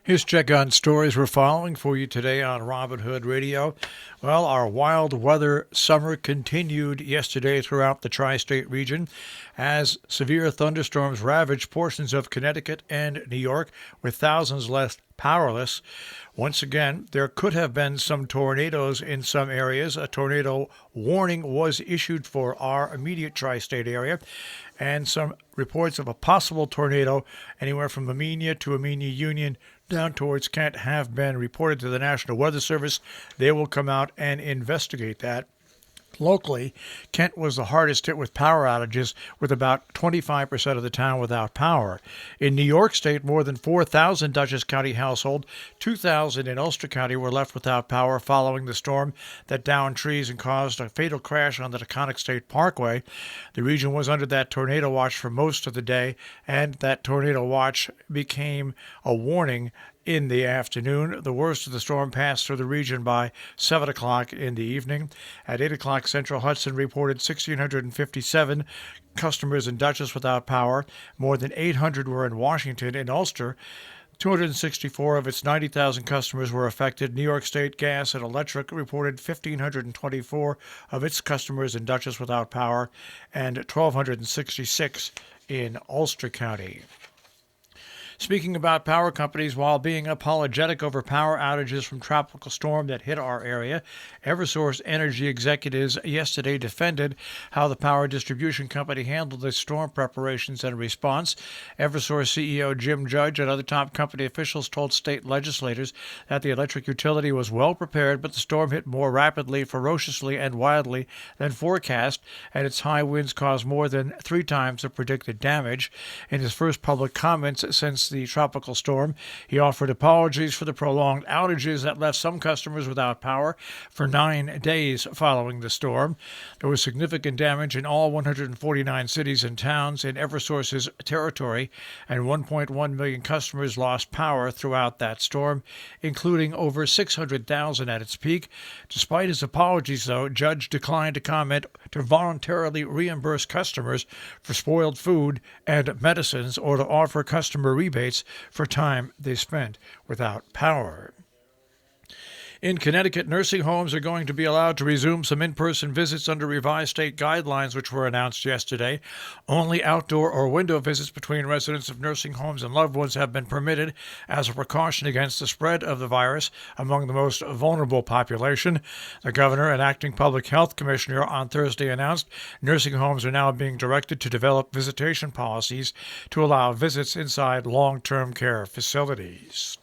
Here's check on stories we're following for you today on Robin Hood Radio. Well, our wild weather summer continued yesterday throughout the tri-state region as severe thunderstorms ravaged portions of Connecticut and New York, with thousands left powerless. Once again, there could have been some tornadoes in some areas. A tornado warning was issued for our immediate tri-state area, and some reports of a possible tornado anywhere from Amenia to Amenia Union down towards Kent have been reported to the National Weather Service. They will come out and investigate that. Locally, Kent was the hardest hit with power outages, with about 25% of the town without power. In New York State, more than 4,000 Dutchess County households, 2,000 in Ulster County, were left without power following the storm that downed trees and caused a fatal crash on the Taconic State Parkway. The region was under that tornado watch for most of the day, and that tornado watch became a warning in the afternoon. The worst of the storm passed through the region by 7 o'clock in the evening. At 8 o'clock, Central Hudson reported 1,657 customers in Dutchess without power. More than 800 were in Washington. In Ulster, 264 of its 90,000 customers were affected. New York State Gas and Electric reported 1,524 of its customers in Dutchess without power and 1,266 in Ulster County. Speaking about power companies, while being apologetic over power outages from tropical storm that hit our area, Eversource Energy executives yesterday defended how the power distribution company handled the storm preparations and response. Eversource CEO Jim Judge and other top company officials told state legislators that the electric utility was well prepared, but the storm hit more rapidly, ferociously, and wildly than forecast, and its high winds caused more than 3 times the predicted damage. In his first public comments since the tropical storm, he offered apologies for the prolonged outages that left some customers without power for 9 days following the storm. There was significant damage in all 149 cities and towns in Eversource's territory, and 1.1 million customers lost power throughout that storm, including over 600,000 at its peak. Despite his apologies, though, Judge declined to comment to voluntarily reimburse customers for spoiled food and medicines or to offer customer rebates for time they spent without power. In Connecticut, nursing homes are going to be allowed to resume some in-person visits under revised state guidelines, which were announced yesterday. Only outdoor or window visits between residents of nursing homes and loved ones have been permitted as a precaution against the spread of the virus among the most vulnerable population. The governor and acting public health commissioner on Thursday announced nursing homes are now being directed to develop visitation policies to allow visits inside long-term care facilities.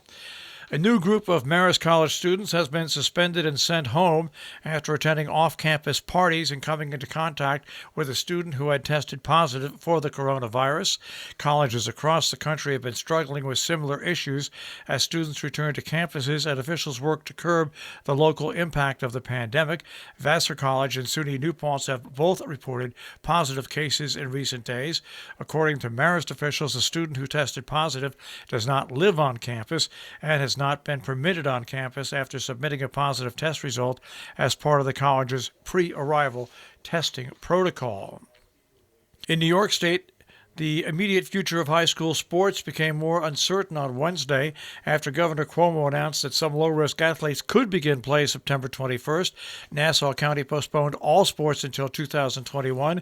A new group of Marist College students has been suspended and sent home after attending off-campus parties and coming into contact with a student who had tested positive for the coronavirus. Colleges across the country have been struggling with similar issues as students return to campuses and officials work to curb the local impact of the pandemic. Vassar College and SUNY New Paltz have both reported positive cases in recent days. According to Marist officials, a student who tested positive does not live on campus and has not been permitted on campus after submitting a positive test result as part of the college's pre-arrival testing protocol. In New York State, the immediate future of high school sports became more uncertain on Wednesday after Governor Cuomo announced that some low-risk athletes could begin play September 21st. Nassau County postponed all sports until 2021.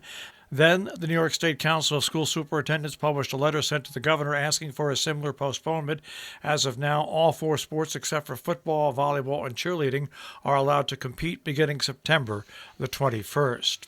Then, the New York State Council of School Superintendents published a letter sent to the governor asking for a similar postponement. As of now, all 4 sports except for football, volleyball, and cheerleading are allowed to compete beginning September the 21st.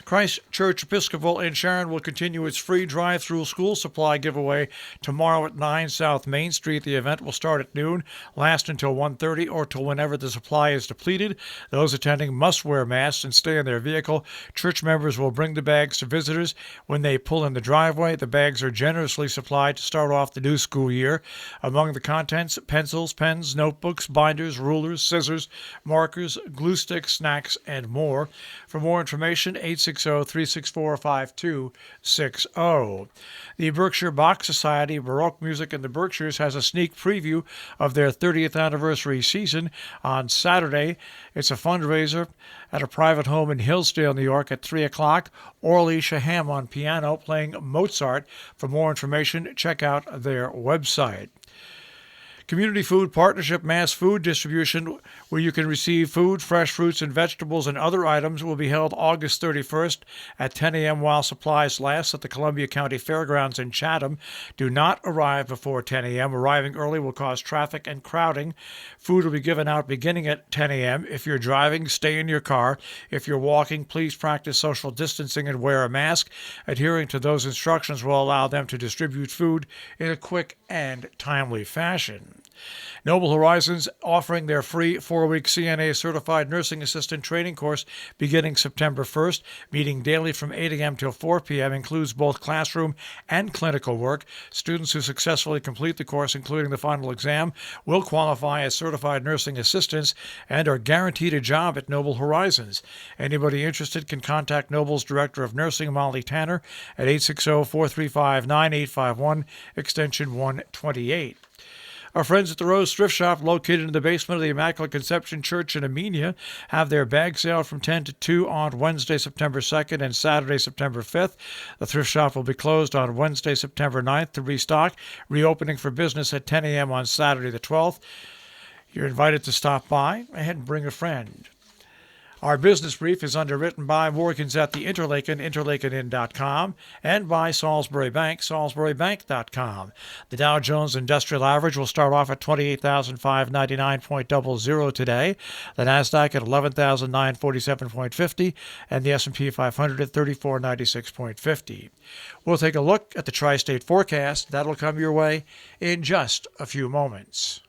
Christ Church Episcopal in Sharon will continue its free drive-through school supply giveaway tomorrow at 9 South Main Street. The event will start at noon, last until 1:30 or till whenever the supply is depleted. Those attending must wear masks and stay in their vehicle. Church members will bring the bags to visitors when they pull in the driveway. The bags are generously supplied to start off the new school year. Among the contents, pencils, pens, notebooks, binders, rulers, scissors, markers, glue sticks, snacks, and more. For more information, 860-364-5260. The Berkshire Bach Society, Baroque Music in the Berkshires, has a sneak preview of their 30th anniversary season on Saturday. It's a fundraiser at a private home in Hillsdale, New York at 3 o'clock. Orly Shaham on piano playing Mozart. For more information, check out their website. Community Food Partnership Mass Food Distribution, where you can receive food, fresh fruits and vegetables and other items, will be held August 31st at 10 a.m. while supplies last at the Columbia County Fairgrounds in Chatham. Do not arrive before 10 a.m. Arriving early will cause traffic and crowding. Food will be given out beginning at 10 a.m. If you're driving, stay in your car. If you're walking, please practice social distancing and wear a mask. Adhering to those instructions will allow them to distribute food in a quick and timely fashion. Noble Horizons offering their free 4-week CNA Certified Nursing Assistant training course beginning September 1st, meeting daily from 8 a.m. till 4 p.m., includes both classroom and clinical work. Students who successfully complete the course, including the final exam, will qualify as certified nursing assistants and are guaranteed a job at Noble Horizons. Anybody interested can contact Noble's Director of Nursing, Molly Tanner, at 860-435-9851, extension 128. Our friends at the Rose Thrift Shop, located in the basement of the Immaculate Conception Church in Amenia, have their bag sale from 10 to 2 on Wednesday, September 2nd and Saturday, September 5th. The thrift shop will be closed on Wednesday, September 9th to restock, reopening for business at 10 a.m. on Saturday the 12th. You're invited to stop by and bring a friend. Our business brief is underwritten by Morgans at the Interlaken, interlakenin.com, and by Salisbury Bank, salisburybank.com. The Dow Jones Industrial Average will start off at 28,599.00 today, the NASDAQ at 11,947.50, and the S&P 500 at 3496.50. We'll take a look at the tri-state forecast. That'll come your way in just a few moments.